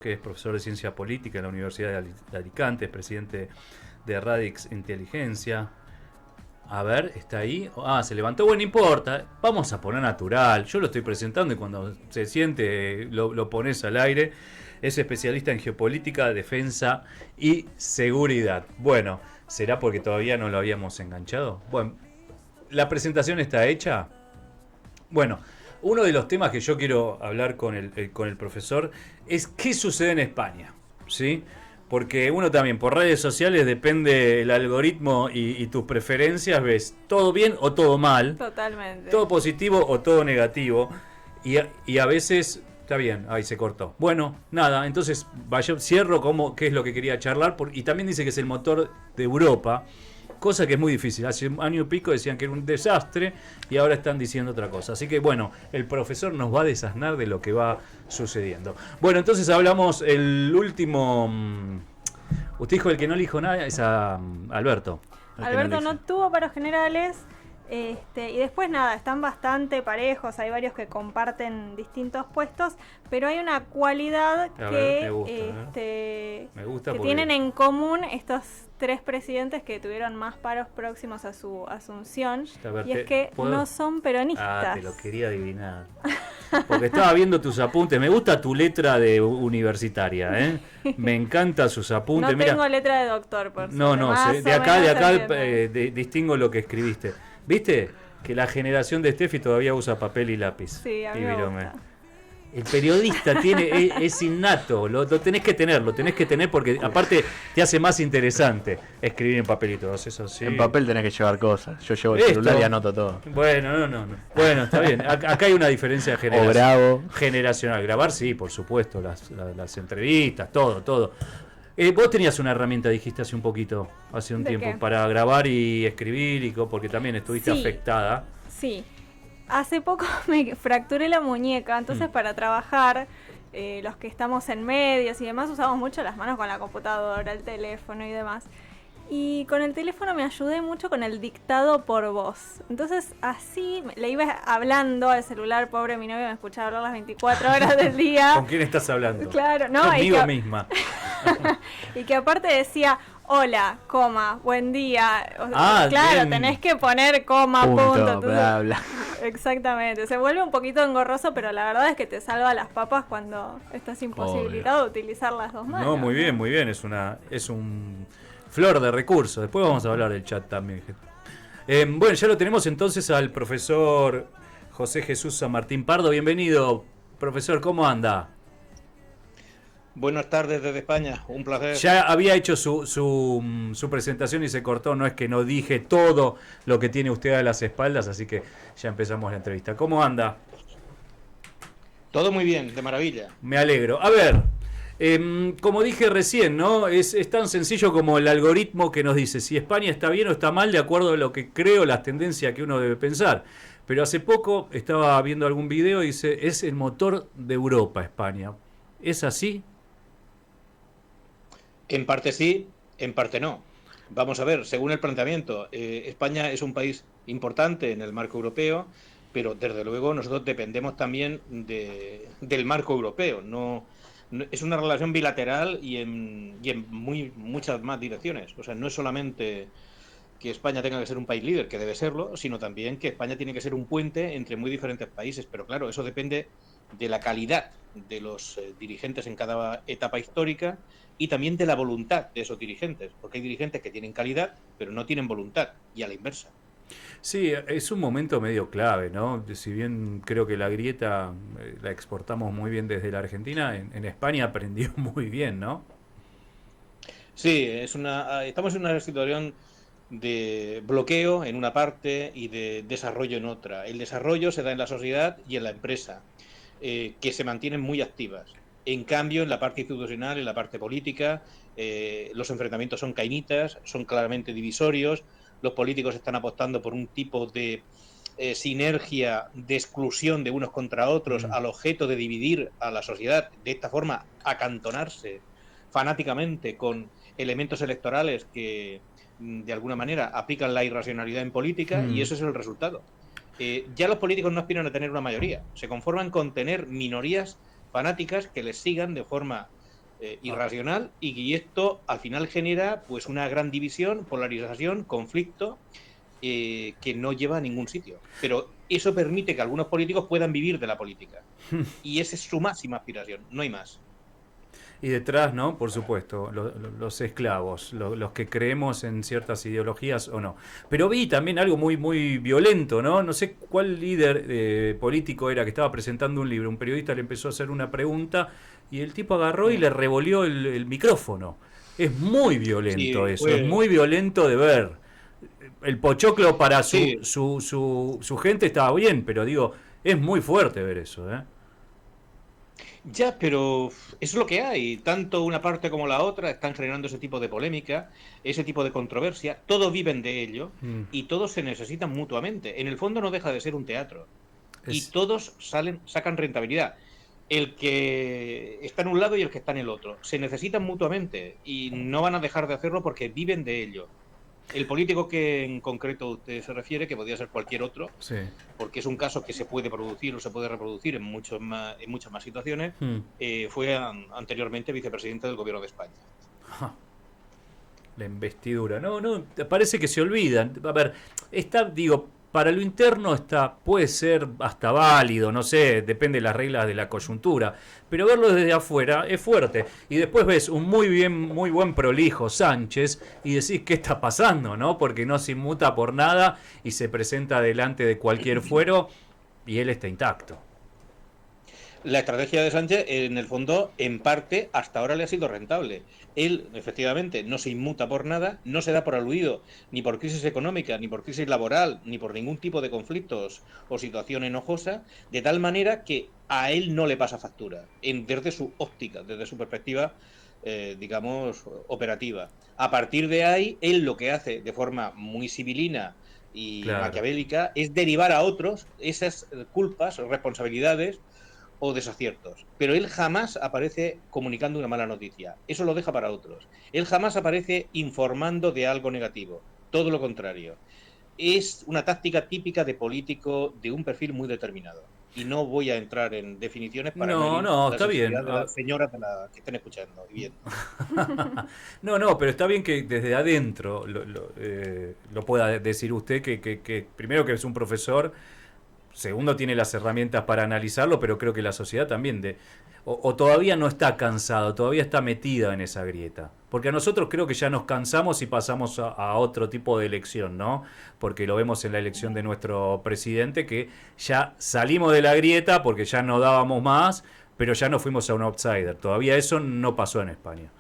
que es profesor de Ciencia Política en la Universidad de Alicante, es presidente de Radix Inteligencia. A ver, ¿está ahí? Ah, se levantó. Bueno, no importa. Vamos a poner natural. Yo lo estoy presentando y cuando se siente lo pones al aire. Es especialista en geopolítica, defensa y seguridad. Bueno, ¿será porque todavía no lo habíamos enganchado? Bueno, la presentación está hecha. Bueno, uno de los temas que yo quiero hablar con el profesor es qué sucede en España, ¿sí? Porque uno también por redes sociales depende el algoritmo y tus preferencias, ves todo bien o todo mal. Totalmente. Todo positivo o todo negativo. Y a veces, está bien, ahí se cortó. Bueno, nada, entonces cierro qué es lo que quería charlar. Y también dice que es el motor de Europa. Cosa que es muy difícil. Hace un año y pico decían que era un desastre y ahora están diciendo otra cosa. Así que bueno, el profesor nos va a desasnar de lo que va sucediendo. Bueno, entonces hablamos el último... Usted dijo el que no le dijo nada es a Alberto. Alberto no tuvo paros generales. Y después nada, están bastante parejos, hay varios que comparten distintos puestos, pero hay una cualidad que tienen en común estos tres presidentes que tuvieron más paros próximos a su asunción, y es que no son peronistas. Ah, te lo quería adivinar. Porque estaba viendo tus apuntes. Me gusta tu letra de universitaria, ¿eh? Me encantan sus apuntes. No tengo letra de doctor, por No, de acá distingo lo que escribiste. ¿Viste? Que la generación de Steffi todavía usa papel y lápiz. Sí, a mí me gusta. El periodista es innato, lo tenés que tener porque aparte te hace más interesante escribir en papel y todo eso. Sí. En papel tenés que llevar cosas. Yo llevo el celular y anoto todo. Bueno, no. Bueno, está bien. Acá hay una diferencia generacional. Grabar, sí, por supuesto, las entrevistas, todo. Vos tenías una herramienta, dijiste hace un tiempo, ¿qué? para grabar y escribir, porque también estuviste afectada. Sí. Hace poco me fracturé la muñeca, entonces para trabajar, los que estamos en medios y demás, usamos mucho las manos con la computadora, el teléfono y demás. Y con el teléfono me ayudé mucho con el dictado por voz. Entonces así le iba hablando al celular, pobre mi novio me escuchaba hablar las 24 horas del día. ¿Con quién estás hablando? Claro, no. Conmigo misma. Y que aparte decía... Hola, coma, buen día. Claro, tenés que poner coma, punto. Entonces, bla, bla. Exactamente. Se vuelve un poquito engorroso, pero la verdad es que te salva las papas cuando estás imposibilitado de utilizar las dos manos. No, muy bien. Es un flor de recursos. Después vamos a hablar del chat también. Bueno, ya lo tenemos entonces al profesor José Jesús San Martín Pardo. Bienvenido, profesor. ¿Cómo anda? Buenas tardes desde España, un placer. Ya había hecho su presentación y se cortó, no es que no dije todo lo que tiene usted a las espaldas, así que ya empezamos la entrevista. ¿Cómo anda? Todo muy bien, de maravilla. Me alegro. A ver, como dije recién, ¿no? Es tan sencillo como el algoritmo que nos dice si España está bien o está mal de acuerdo a lo que creo, las tendencias que uno debe pensar. Pero hace poco estaba viendo algún video y dice, es el motor de Europa, España. ¿Es así? En parte sí, en parte no. Vamos a ver, según el planteamiento, España es un país importante en el marco europeo, pero desde luego nosotros dependemos también del marco europeo. No, es una relación bilateral y en muchas más direcciones. O sea, no es solamente que España tenga que ser un país líder, que debe serlo, sino también que España tiene que ser un puente entre muy diferentes países. Pero claro, eso depende de la calidad de los dirigentes en cada etapa histórica y también de la voluntad de esos dirigentes, porque hay dirigentes que tienen calidad pero no tienen voluntad, y a la inversa. Sí, es un momento medio clave, ¿no? Si bien creo que la grieta la exportamos muy bien desde la Argentina, en España aprendió muy bien, ¿no? Sí, estamos en una situación de bloqueo en una parte y de desarrollo en otra. El desarrollo se da en la sociedad y en la empresa, que se mantienen muy activas. En cambio, en la parte institucional, en la parte política, los enfrentamientos son cainitas, son claramente divisorios. Los políticos están apostando por un tipo de sinergia de exclusión de unos contra otros al objeto de dividir a la sociedad, de esta forma acantonarse fanáticamente con elementos electorales que de alguna manera aplican la irracionalidad en política, y eso es el resultado. Ya los políticos no aspiran a tener una mayoría, se conforman con tener minorías fanáticas que les sigan de forma irracional, y esto al final genera pues una gran división, polarización, conflicto, que no lleva a ningún sitio. Pero eso permite que algunos políticos puedan vivir de la política. Y esa es su máxima aspiración, no hay más. Y detrás, ¿no? Por supuesto, los esclavos, los que creemos en ciertas ideologías o no. Pero vi también algo muy, muy violento, ¿no? No sé cuál líder político era que estaba presentando un libro. Un periodista le empezó a hacer una pregunta y el tipo agarró y le revolvió el micrófono. Es muy violento Sí, eso, es muy violento de ver. El pochoclo para Sí. su gente estaba bien, pero digo, es muy fuerte ver eso, ¿eh? Ya, pero eso es lo que hay. Tanto una parte como la otra están generando ese tipo de polémica, ese tipo de controversia. Todos viven de ello Mm. y todos se necesitan mutuamente. En el fondo no deja de ser un teatro. Y Es, todos sacan rentabilidad. El que está en un lado y el que está en el otro. Se necesitan mutuamente y no van a dejar de hacerlo porque viven de ello. El político que en concreto usted se refiere, que podría ser cualquier otro, sí. porque es un caso que se puede producir o se puede reproducir en muchas más situaciones, Mm. fue anteriormente vicepresidente del gobierno de España. Ja, la investidura. No, no, parece que se olvidan. A ver, está, digo, para lo interno está, puede ser hasta válido, no sé, depende de las reglas de la coyuntura, pero verlo desde afuera es fuerte. Y después ves un muy buen prolijo Sánchez y decís qué está pasando, ¿no? Porque no se inmuta por nada y se presenta delante de cualquier fuero y él está intacto. La estrategia de Sánchez, en el fondo, en parte, hasta ahora le ha sido rentable. Él, efectivamente, no se inmuta por nada, no se da por aludido ni por crisis económica, ni por crisis laboral, ni por ningún tipo de conflictos o situación enojosa, de tal manera que a él no le pasa factura, desde su óptica, desde su perspectiva, digamos, operativa. A partir de ahí, él lo que hace de forma muy sibilina y Claro. maquiavélica es derivar a otros esas culpas, responsabilidades o desaciertos. Pero él jamás aparece comunicando una mala noticia. Eso lo deja para otros. Él jamás aparece informando de algo negativo. Todo lo contrario. Es una táctica típica de político de un perfil muy determinado. Y no voy a entrar en definiciones para no No, herir no, la está bien. sensibilidad de las señoras que estén escuchando y viendo. No, no, pero está bien que desde adentro lo pueda decir usted, que primero que es un profesor, segundo tiene las herramientas para analizarlo, pero creo que la sociedad también o todavía no está cansado, todavía está metida en esa grieta. Porque a nosotros creo que ya nos cansamos y pasamos a otro tipo de elección, ¿no? Porque lo vemos en la elección de nuestro presidente, que ya salimos de la grieta porque ya no dábamos más, pero ya no fuimos a un outsider. Todavía eso no pasó en España.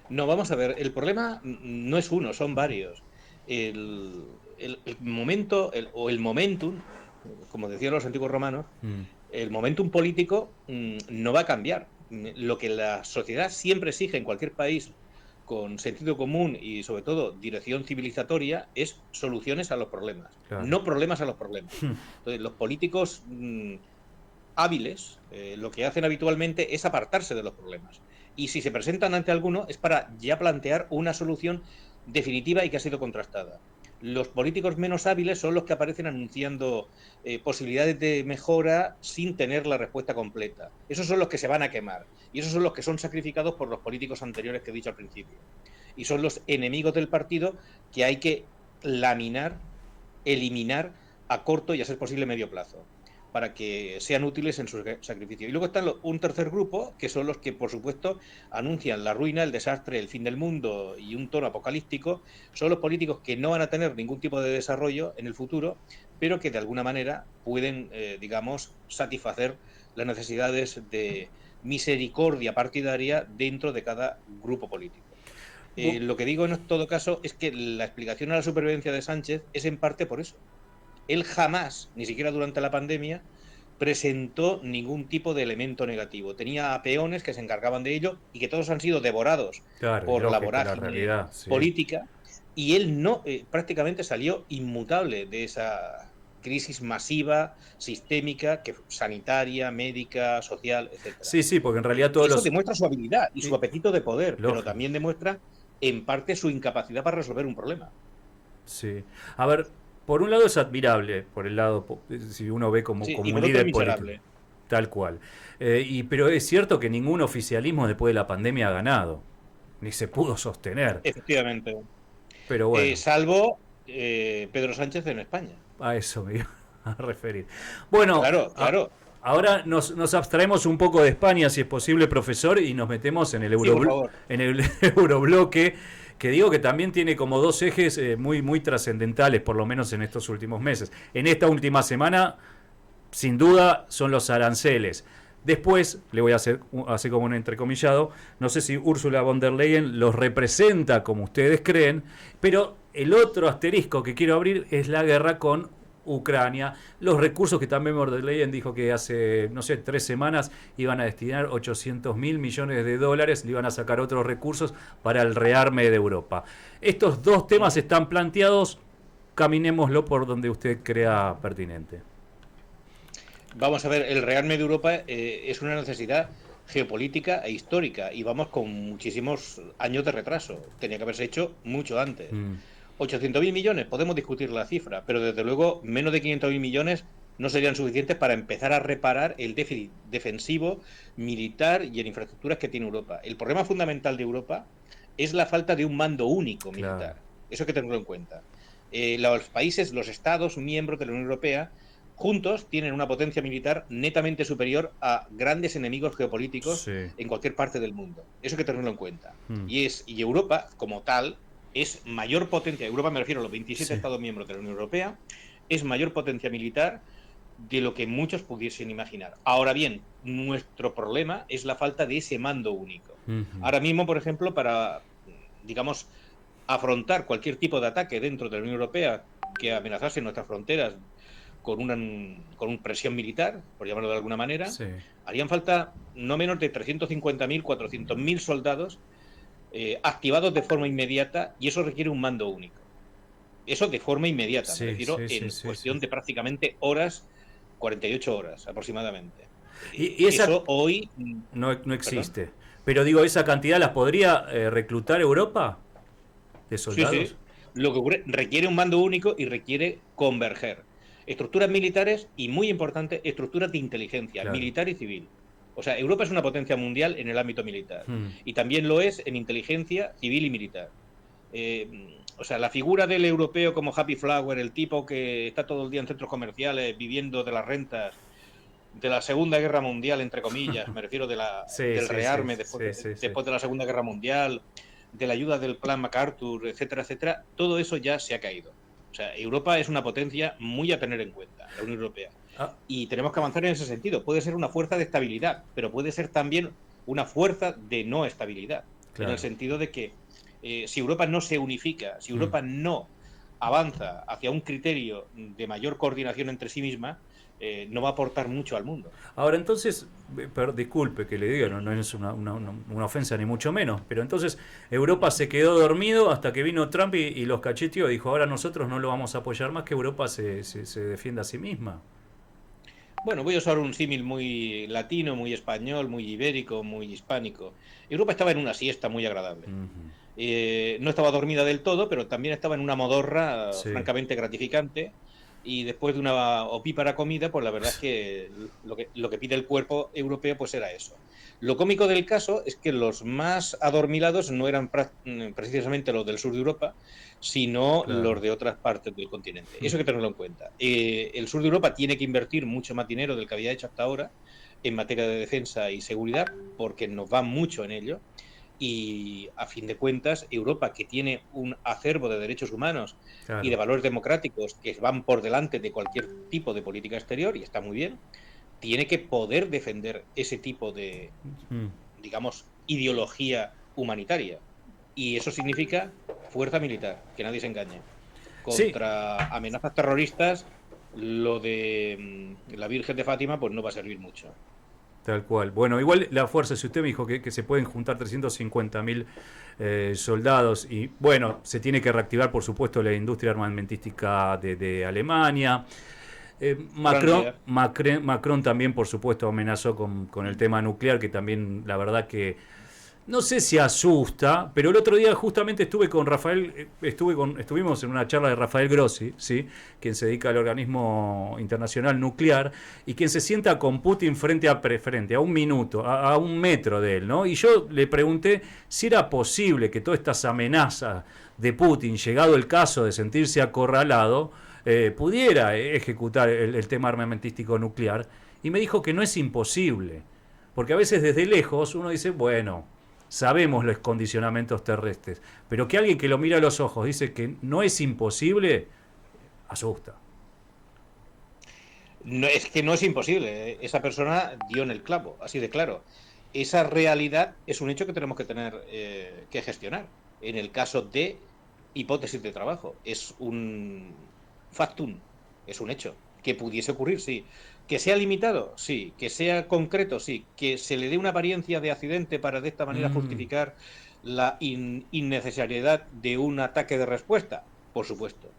No, vamos a ver, el problema no es uno, son varios. El, el momento, o el momentum, como decían los antiguos romanos, Mm. el momentum político no va a cambiar. Lo que la sociedad siempre exige en cualquier país con sentido común y sobre todo dirección civilizatoria es soluciones a los problemas, Claro. no problemas a los problemas. Hmm. Entonces, los políticos hábiles lo que hacen habitualmente es apartarse de los problemas. Y si se presentan ante alguno es para ya plantear una solución definitiva y que ha sido contrastada. Los políticos menos hábiles son los que aparecen anunciando posibilidades de mejora sin tener la respuesta completa. Esos son los que se van a quemar. Y esos son los que son sacrificados por los políticos anteriores que he dicho al principio. Y son los enemigos del partido que hay que laminar, eliminar a corto y a ser posible medio plazo, para que sean útiles en su sacrificio. Y luego está un tercer grupo, que son los que, por supuesto, anuncian la ruina, el desastre, el fin del mundo y un tono apocalíptico. Son los políticos que no van a tener ningún tipo de desarrollo en el futuro, pero que de alguna manera pueden, digamos, satisfacer las necesidades de misericordia partidaria dentro de cada grupo político. Lo que digo en todo caso es que la explicación a la supervivencia de Sánchez es en parte por eso. Él jamás, ni siquiera durante la pandemia, presentó ningún tipo de elemento negativo. Tenía a peones que se encargaban de ello y que todos han sido devorados por la vorágine política. Y él no prácticamente salió inmutable de esa crisis masiva, sistémica, sanitaria, médica, social, etc. Sí, sí, porque en realidad eso demuestra su habilidad y su apetito de poder, lógico, pero también demuestra en parte su incapacidad para resolver un problema. Sí. A ver, por un lado es admirable, por el lado, si uno ve como un líder político. Tal cual. Pero es cierto que ningún oficialismo después de la pandemia ha ganado, ni se pudo sostener. Efectivamente. Pero bueno. Salvo Pedro Sánchez en España. A eso me iba a referir. Bueno, claro. Ahora nos abstraemos un poco de España, si es posible, profesor, y nos metemos en el, en el eurobloque, que digo que también tiene como dos ejes muy trascendentales, por lo menos en estos últimos meses. En esta última semana, sin duda, son los aranceles. Después, le voy a hacer así como un entrecomillado, no sé si Ursula von der Leyen los representa como ustedes creen, pero el otro asterisco que quiero abrir es la guerra con Ucrania, los recursos que también von der Leyen dijo que hace, 3 semanas iban a destinar 800.000 millones de dólares, le iban a sacar otros recursos para el rearme de Europa. Estos dos temas están planteados, caminémoslo por donde usted crea pertinente. Vamos a ver, el rearme de Europa es una necesidad geopolítica e histórica y vamos con muchísimos años de retraso. Tenía que haberse hecho mucho antes. 800.000 millones, podemos discutir la cifra, pero desde luego menos de 500.000 millones no serían suficientes para empezar a reparar el déficit defensivo, militar y en infraestructuras que tiene Europa. El problema fundamental de Europa es la falta de un mando único militar. Claro. Eso hay que tenerlo en cuenta. Los países, los estados miembros de la Unión Europea, juntos tienen una potencia militar netamente superior a grandes enemigos geopolíticos en cualquier parte del mundo. Eso hay que tenerlo en cuenta. Y Europa, como tal, es mayor potencia, Europa me refiero a los 27 Estados miembros de la Unión Europea, es mayor potencia militar de lo que muchos pudiesen imaginar. Ahora bien, nuestro problema es la falta de ese mando único. Ahora mismo, por ejemplo, para, digamos, afrontar cualquier tipo de ataque dentro de la Unión Europea que amenazase nuestras fronteras con una presión militar, por llamarlo de alguna manera, harían falta no menos de 350.000, 400.000 soldados activados de forma inmediata, y eso requiere un mando único. Eso de forma inmediata, me refiero en cuestión de prácticamente horas, 48 horas aproximadamente. Y eso hoy no existe. ¿Perdón? Pero digo, ¿esa cantidad las podría reclutar Europa de soldados? Sí. Lo que ocurre, requiere un mando único y requiere converger estructuras militares y, muy importante, estructuras de inteligencia, militar y civil. O sea, Europa es una potencia mundial en el ámbito militar y también lo es en inteligencia civil y militar. O sea, la figura del europeo como Happy Flower, el tipo que está todo el día en centros comerciales viviendo de las rentas de la Segunda Guerra Mundial, entre comillas, me refiero del rearme después de la Segunda Guerra Mundial, de la ayuda del Plan MacArthur, etcétera, etcétera, todo eso ya se ha caído. O sea, Europa es una potencia muy a tener en cuenta, la Unión Europea. Y tenemos que avanzar en ese sentido. Puede ser una fuerza de estabilidad, pero puede ser también una fuerza de no estabilidad. Claro. En el sentido de que si Europa no se unifica, si Europa no avanza hacia un criterio de mayor coordinación entre sí misma, no va a aportar mucho al mundo. Ahora, entonces, disculpe que le diga, no es una ofensa ni mucho menos, pero entonces Europa se quedó dormido hasta que vino Trump y los cacheteó. Dijo, ahora nosotros no lo vamos a apoyar más, que Europa se defienda a sí misma. Bueno, voy a usar un símil muy latino, muy español, muy ibérico, muy hispánico. Europa estaba en una siesta muy agradable. No estaba dormida del todo, pero también estaba en una modorra francamente gratificante. Y después de una opípara comida, pues la verdad es que lo que pide el cuerpo europeo pues era eso. Lo cómico del caso es que los más adormilados no eran precisamente los del sur de Europa, sino los de otras partes del continente. Eso hay que tenerlo en cuenta. El sur de Europa tiene que invertir mucho más dinero del que había hecho hasta ahora en materia de defensa y seguridad, porque nos va mucho en ello. Y a fin de cuentas, Europa, que tiene un acervo de derechos humanos y de valores democráticos que van por delante de cualquier tipo de política exterior, y está muy bien, tiene que poder defender ese tipo de, digamos, ideología humanitaria. Y eso significa fuerza militar, que nadie se engañe. Contra amenazas terroristas, lo de la Virgen de Fátima pues no va a servir mucho. Tal cual. Bueno, igual la fuerza, si usted me dijo que se pueden juntar 350.000 soldados y, bueno, se tiene que reactivar, por supuesto, la industria armamentística de Alemania. Macron también, por supuesto, amenazó con el tema nuclear, que también, la verdad que No sé si asusta, pero el otro día justamente estuve con Rafael, estuvimos en una charla de Rafael Grossi, ¿sí? Quien se dedica al organismo internacional nuclear y quien se sienta con Putin frente a un minuto, a un metro de él, ¿no? Y yo le pregunté si era posible que todas estas amenazas de Putin, llegado el caso de sentirse acorralado, pudiera ejecutar el tema armamentístico nuclear, y me dijo que no es imposible, porque a veces desde lejos uno dice, bueno, sabemos los condicionamientos terrestres, pero que alguien que lo mira a los ojos dice que no es imposible, asusta. No, es que no es imposible. Esa persona dio en el clavo, así de claro. Esa realidad es un hecho que tenemos que tener que gestionar. En el caso de hipótesis de trabajo, es un factum, es un hecho. Que pudiese ocurrir, sí. Que sea limitado, sí. Que sea concreto, sí. Que se le dé una apariencia de accidente para de esta manera justificar la innecesariedad de un ataque de respuesta, por supuesto.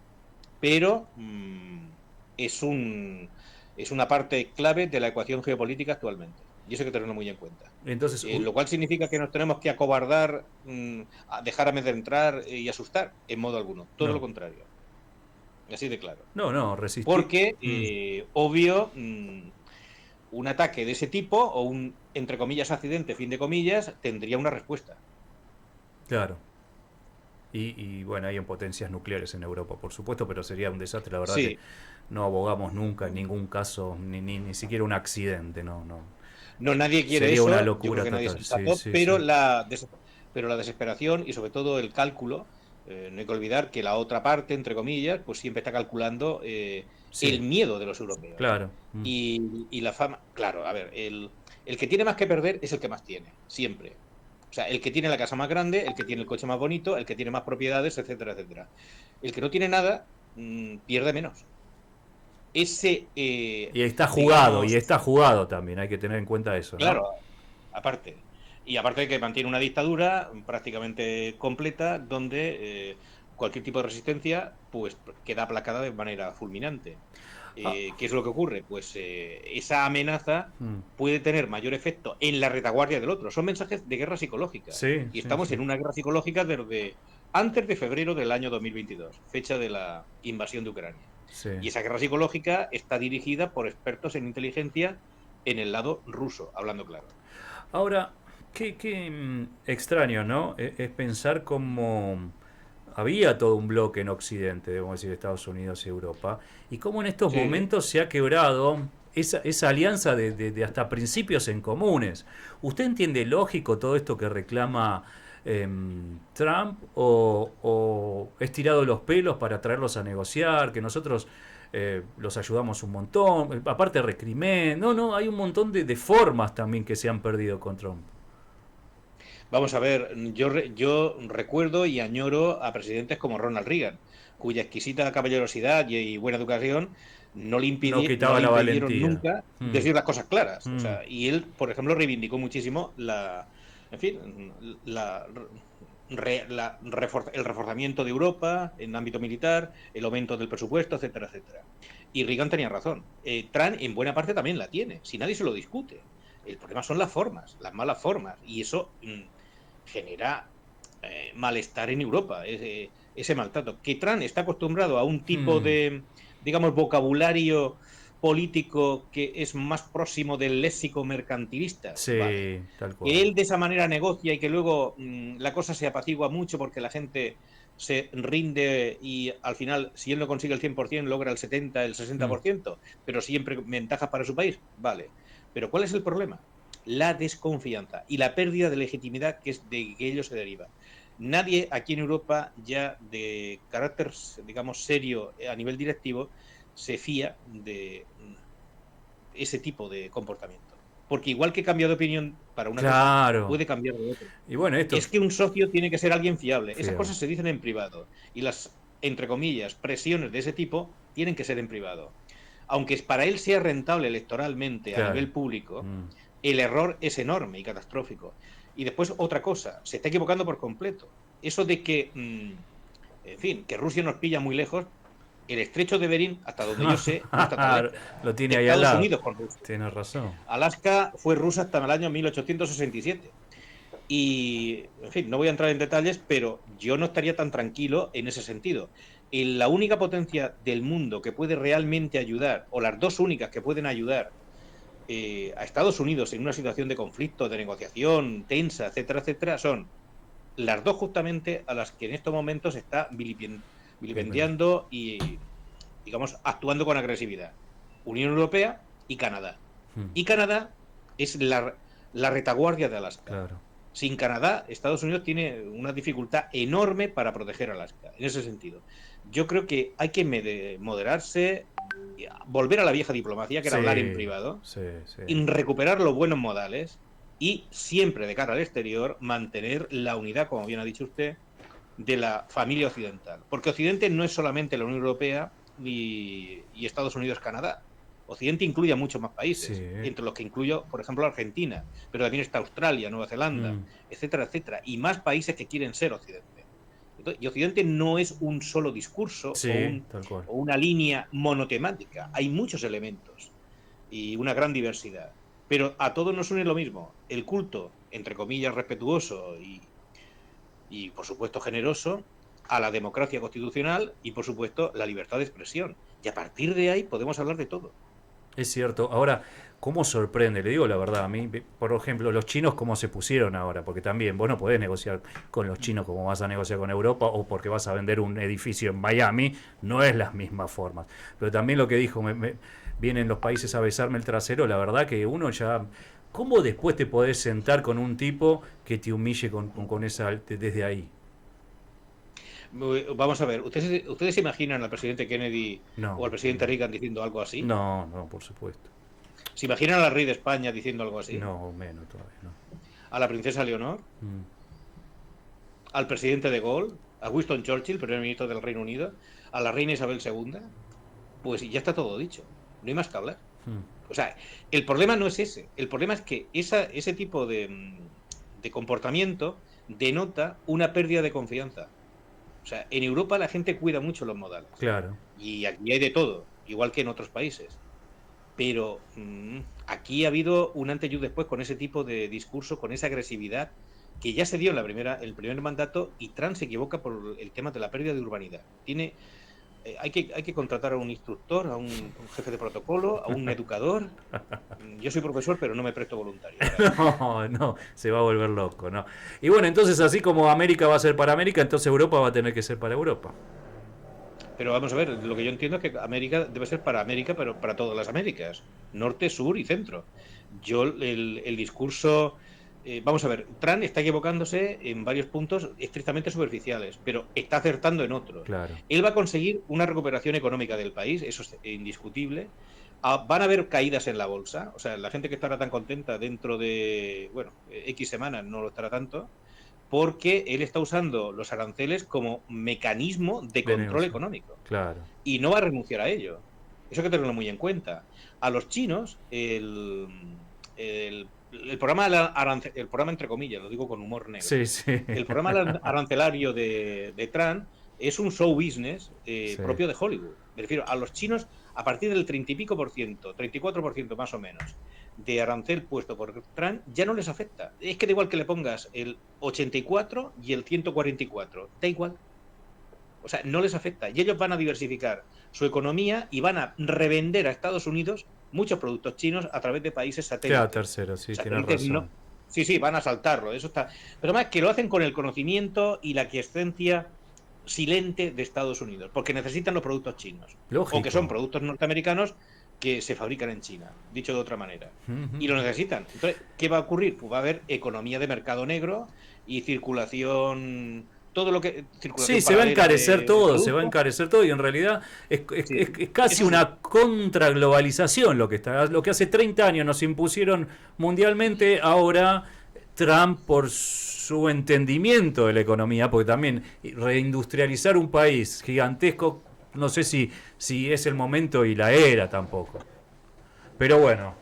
Pero es una parte clave de la ecuación geopolítica actualmente. Y eso hay que tenerlo muy en cuenta. Entonces, Lo cual significa que nos tenemos que acobardar, a dejar amedrentar y asustar, en modo alguno. Todo No. lo contrario. Así de claro. No, resistir. Porque, obvio, un ataque de ese tipo, o un, entre comillas, accidente, fin de comillas, tendría una respuesta. Claro. Y bueno, hay en potencias nucleares en Europa, por supuesto, pero sería un desastre, la verdad, Sí. que no abogamos nunca en ningún caso, ni siquiera un accidente, no. No, nadie quiere Sería eso. una Yo locura creo que nadie total. es sensato, Sí, pero sí. la desesperación y sobre todo el cálculo, no hay que olvidar que la otra parte, entre comillas, pues siempre está calculando Sí, el miedo de los europeos. claro. Y la fama, claro, a ver, el que tiene más que perder es el que más tiene, siempre. O sea, el que tiene la casa más grande, el que tiene el coche más bonito, el que tiene más propiedades, etcétera, etcétera. El que no tiene nada, pierde menos. Ese, Y está jugado, digamos, y está jugado también, hay que tener en cuenta eso, ¿no? claro, aparte. Y aparte de que mantiene una dictadura prácticamente completa, donde cualquier tipo de resistencia pues queda aplacada de manera fulminante. ¿Qué es lo que ocurre? Pues esa amenaza puede tener mayor efecto en la retaguardia del otro. Son mensajes de guerra psicológica. Sí, Y sí, estamos sí. en una guerra psicológica desde antes de febrero del año 2022, fecha de la invasión de Ucrania. Sí. Y esa guerra psicológica está dirigida por expertos en inteligencia en el lado ruso, hablando claro. Ahora, qué extraño, ¿no? Es pensar cómo había todo un bloque en Occidente, debemos decir, Estados Unidos y Europa, y cómo en estos Sí. momentos se ha quebrado esa alianza de hasta principios en comunes. ¿Usted entiende lógico todo esto que reclama Trump, o es tirado los pelos para traerlos a negociar, que nosotros los ayudamos un montón, aparte recrimen, no, hay un montón de formas también que se han perdido con Trump? Vamos a ver, yo recuerdo y añoro a presidentes como Ronald Reagan, cuya exquisita caballerosidad y buena educación no le, No quitaba la impidieron valentía. nunca decir las cosas claras. O Mm. sea, y él, por ejemplo, reivindicó muchísimo en fin, el reforzamiento de Europa en ámbito militar, el aumento del presupuesto, etcétera, etcétera. Y Reagan tenía razón. Trump en buena parte también la tiene, si nadie se lo discute. El problema son las formas, las malas formas, y eso genera malestar en Europa, ese maltrato. Que Trump está acostumbrado a un tipo de, digamos, vocabulario político que es más próximo del léxico mercantilista. Sí, vale. tal cual. Que él de esa manera negocia y que luego la cosa se apacigua mucho porque la gente se rinde y al final, si él no consigue el 100%, logra el 70%, el 60%, pero siempre ventajas para su país. Vale. Pero ¿cuál es el problema? La desconfianza y la pérdida de legitimidad que ello se deriva. Nadie aquí en Europa ya de carácter, digamos, serio a nivel directivo se fía de ese tipo de comportamiento. Porque igual que cambia de opinión para una cosa, puede cambiar de otra. Y bueno, es que un socio tiene que ser alguien fiable. Esas cosas se dicen en privado. Y las, entre comillas, presiones de ese tipo tienen que ser en privado. Aunque para él sea rentable electoralmente a nivel público, el error es enorme y catastrófico. Y después otra cosa, se está equivocando por completo. Eso de que, en fin, que Rusia nos pilla muy lejos, el estrecho de Bering, hasta donde yo sé, no está tan lejos. Lo tiene ahí al lado. Estados Unidos con Rusia. Tienes razón. Alaska fue rusa hasta el año 1867. Y, en fin, no voy a entrar en detalles, pero yo no estaría tan tranquilo en ese sentido. La única potencia del mundo que puede realmente ayudar, o las dos únicas que pueden ayudar a Estados Unidos en una situación de conflicto, de negociación tensa, etcétera, etcétera, son las dos justamente a las que en estos momentos está vilipendiando y, digamos, actuando con agresividad. Unión Europea y Canadá. Y Canadá es la retaguardia de Alaska. Claro. Sin Canadá, Estados Unidos tiene una dificultad enorme para proteger Alaska, en ese sentido. Yo creo que hay que moderarse, volver a la vieja diplomacia, que era hablar en privado, y recuperar los buenos modales, y siempre de cara al exterior mantener la unidad, como bien ha dicho usted, de la familia occidental. Porque Occidente no es solamente la Unión Europea y Estados Unidos-Canadá. Occidente incluye a muchos más países, entre los que incluyo, por ejemplo, Argentina, pero también está Australia, Nueva Zelanda, etcétera, etcétera, y más países que quieren ser Occidente. Y Occidente no es un solo discurso o una línea monotemática, hay muchos elementos y una gran diversidad, pero a todos nos une lo mismo, el culto, entre comillas, respetuoso y por supuesto generoso, a la democracia constitucional y por supuesto la libertad de expresión, y a partir de ahí podemos hablar de todo. Es cierto. Ahora, ¿cómo sorprende? Le digo la verdad, a mí, por ejemplo, los chinos cómo se pusieron ahora, porque también vos no podés negociar con los chinos como vas a negociar con Europa o porque vas a vender un edificio en Miami, no es las mismas formas. Pero también lo que dijo, vienen los países a besarme el trasero, la verdad que uno ya... ¿Cómo después te podés sentar con un tipo que te humille con esa desde ahí? Vamos a ver, ¿ustedes se imaginan al presidente Kennedy o al presidente Reagan diciendo algo así? No, por supuesto. ¿Se imaginan a la rey de España diciendo algo así? No, menos todavía, no. ¿A la princesa Leonor? ¿Al presidente de Gaulle? ¿A Winston Churchill, primer ministro del Reino Unido? ¿A la reina Isabel II? Pues ya está todo dicho, no hay más que hablar. O sea, el problema no es ese, el problema es que ese tipo de comportamiento denota una pérdida de confianza. O sea, en Europa la gente cuida mucho los modales. Claro. Y aquí hay de todo, igual que en otros países. Pero aquí ha habido un antes y un después con ese tipo de discurso, con esa agresividad que ya se dio en el primer mandato, y Trump se equivoca por el tema de la pérdida de urbanidad. Hay que contratar a un instructor, a un jefe de protocolo, a un educador. Yo soy profesor, pero no me presto voluntario. No, se va a volver loco, ¿no? Y bueno, entonces así como América va a ser para América, entonces Europa va a tener que ser para Europa. Pero vamos a ver, lo que yo entiendo es que América debe ser para América, pero para todas las Américas, norte, sur y centro. El discurso... vamos a ver, Trump está equivocándose en varios puntos estrictamente superficiales, pero está acertando en otros. Claro. Él va a conseguir una recuperación económica del país, eso es indiscutible. Van a haber caídas en la bolsa, o sea, la gente que estará tan contenta dentro de, X semanas no lo estará tanto, porque él está usando los aranceles como mecanismo de control económico. Claro. Y no va a renunciar a ello. Eso hay que tenerlo muy en cuenta. A los chinos, el programa entre comillas, lo digo con humor negro. Sí. El programa arancelario de Trump es un show business propio de Hollywood. Me refiero a los chinos, a partir del 30 y pico %, 34% más o menos, de arancel puesto por Trump, ya no les afecta. Es que da igual que le pongas el 84 y el 144, da igual. O sea, no les afecta. Y ellos van a diversificar su economía y van a revender a Estados Unidos muchos productos chinos a través de países satélites. Queda tercero, sí, tienes razón. Sí, van a saltarlo, eso está. Pero además que lo hacen con el conocimiento y la aquiescencia silente de Estados Unidos, porque necesitan los productos chinos. Lógico. O que son productos norteamericanos que se fabrican en China, dicho de otra manera. Y lo necesitan. Entonces, ¿qué va a ocurrir? Pues va a haber economía de mercado negro y circulación... todo lo que Sí, se va a encarecer todo, y en realidad es casi una contraglobalización lo que hace 30 años nos impusieron mundialmente. Ahora Trump, por su entendimiento de la economía, porque también reindustrializar un país gigantesco, no sé si es el momento y la era tampoco, pero bueno.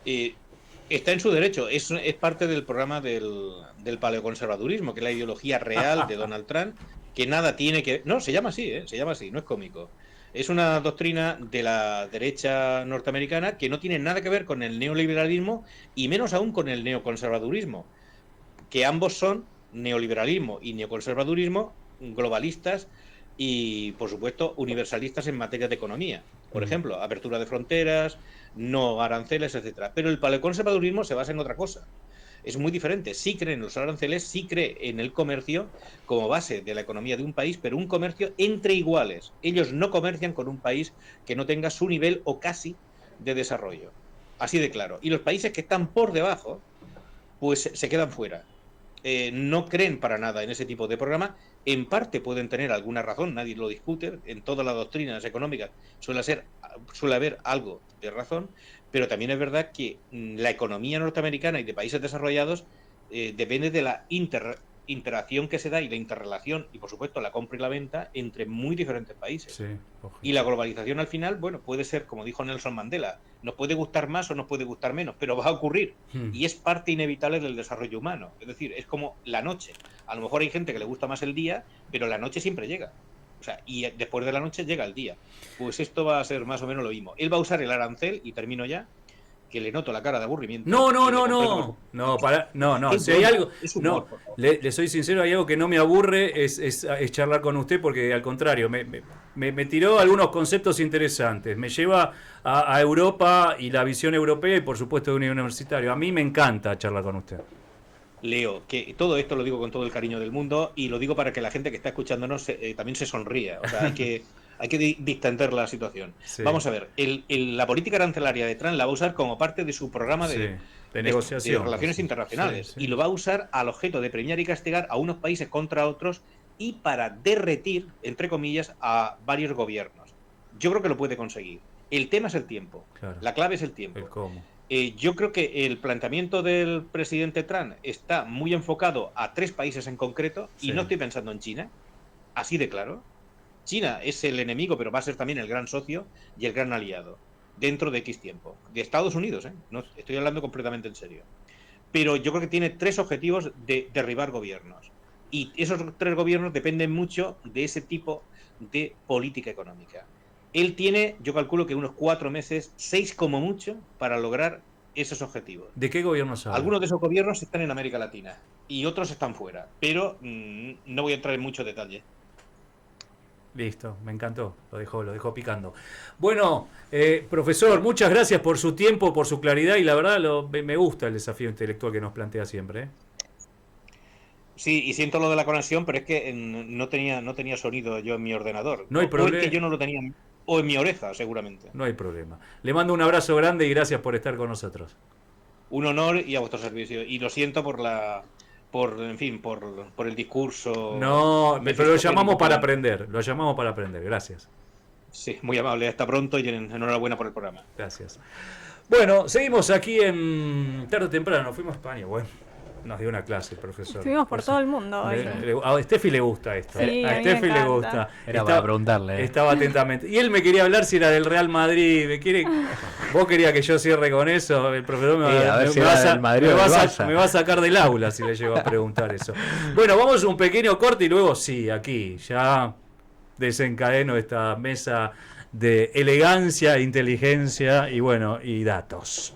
Está en su derecho, es parte del programa del paleoconservadurismo, que es la ideología real de Donald Trump, que nada tiene que... No, se llama así, no es cómico. Es una doctrina de la derecha norteamericana que no tiene nada que ver con el neoliberalismo y menos aún con el neoconservadurismo, que ambos son neoliberalismo y neoconservadurismo, globalistas y, por supuesto, universalistas en materia de economía. Por ejemplo, apertura de fronteras, no aranceles, etcétera. Pero el paleoconservadurismo se basa en otra cosa. Es muy diferente. Sí cree en los aranceles, sí cree en el comercio como base de la economía de un país, pero un comercio entre iguales. Ellos no comercian con un país que no tenga su nivel o casi de desarrollo. Así de claro. Y los países que están por debajo, pues se quedan fuera. No creen para nada en ese tipo de programa. En parte pueden tener alguna razón, nadie lo discute. En todas las doctrinas económicas suele haber algo de razón, pero también es verdad que la economía norteamericana y de países desarrollados depende de la interacción que se da y la interrelación y, por supuesto, la compra y la venta entre muy diferentes países. Sí, y la globalización al final, bueno, puede ser, como dijo Nelson Mandela, nos puede gustar más o nos puede gustar menos, pero va a ocurrir. Y es parte inevitable del desarrollo humano. Es decir, es como la noche. A lo mejor hay gente que le gusta más el día, pero la noche siempre llega. O sea, y después de la noche llega el día. Pues esto va a ser más o menos lo mismo. Él va a usar el arancel, y termino ya, que le noto la cara de aburrimiento. No. Si hay algo, no, le soy sincero, hay algo que no me aburre, es charlar con usted, porque al contrario, me tiró algunos conceptos interesantes, me lleva a Europa y la visión europea y por supuesto de un universitario. A mí me encanta charlar con usted. Leo, que todo esto lo digo con todo el cariño del mundo y lo digo para que la gente que está escuchándonos también se sonría. O sea, hay que distender la situación. Sí. Vamos a ver, la política arancelaria de Trump la va a usar como parte de su programa de negociación, de relaciones internacionales, y lo va a usar al objeto de premiar y castigar a unos países contra otros y para derretir, entre comillas, a varios gobiernos. Yo creo que lo puede conseguir. El tema es el tiempo. Claro. La clave es el tiempo. El cómo. Yo creo que el planteamiento del presidente Trump está muy enfocado a 3 países en concreto, y no estoy pensando en China, así de claro. China es el enemigo, pero va a ser también el gran socio y el gran aliado dentro de X tiempo. De Estados Unidos, no estoy hablando completamente en serio. Pero yo creo que tiene 3 objetivos de derribar gobiernos. Y esos 3 gobiernos dependen mucho de ese tipo de política económica. Él tiene, yo calculo que unos 4 meses, 6 como mucho, para lograr esos objetivos. ¿De qué gobiernos habla? Algunos de esos gobiernos están en América Latina y otros están fuera, pero no voy a entrar en mucho detalle. Listo, me encantó, lo dejó picando. Bueno, profesor, muchas gracias por su tiempo, por su claridad, y la verdad me gusta el desafío intelectual que nos plantea siempre. Sí, y siento lo de la conexión, pero es que no tenía sonido yo en mi ordenador. No hay problema. O es que yo no lo tenía, o en mi oreja, seguramente. No hay problema. Le mando un abrazo grande y gracias por estar con nosotros. Un honor y a vuestro servicio. Y lo siento por el discurso. No, pero lo llamamos para aprender. Gracias. Sí, muy amable. Hasta pronto y enhorabuena por el programa. Gracias. Bueno, seguimos aquí en tarde o temprano. Fuimos a España, bueno. Nos dio una clase, profesor. Estuvimos por todo el mundo hoy. A Steffi le gusta esto. Sí, a Steffi le gusta. Para preguntarle. Estaba atentamente. Y él me quería hablar si era del Real Madrid. Vos querías que yo cierre con eso. El profesor me va a sacar del aula si le llego a preguntar eso. Bueno, vamos a un pequeño corte y luego sí, aquí ya desencadeno esta mesa de elegancia, inteligencia y datos.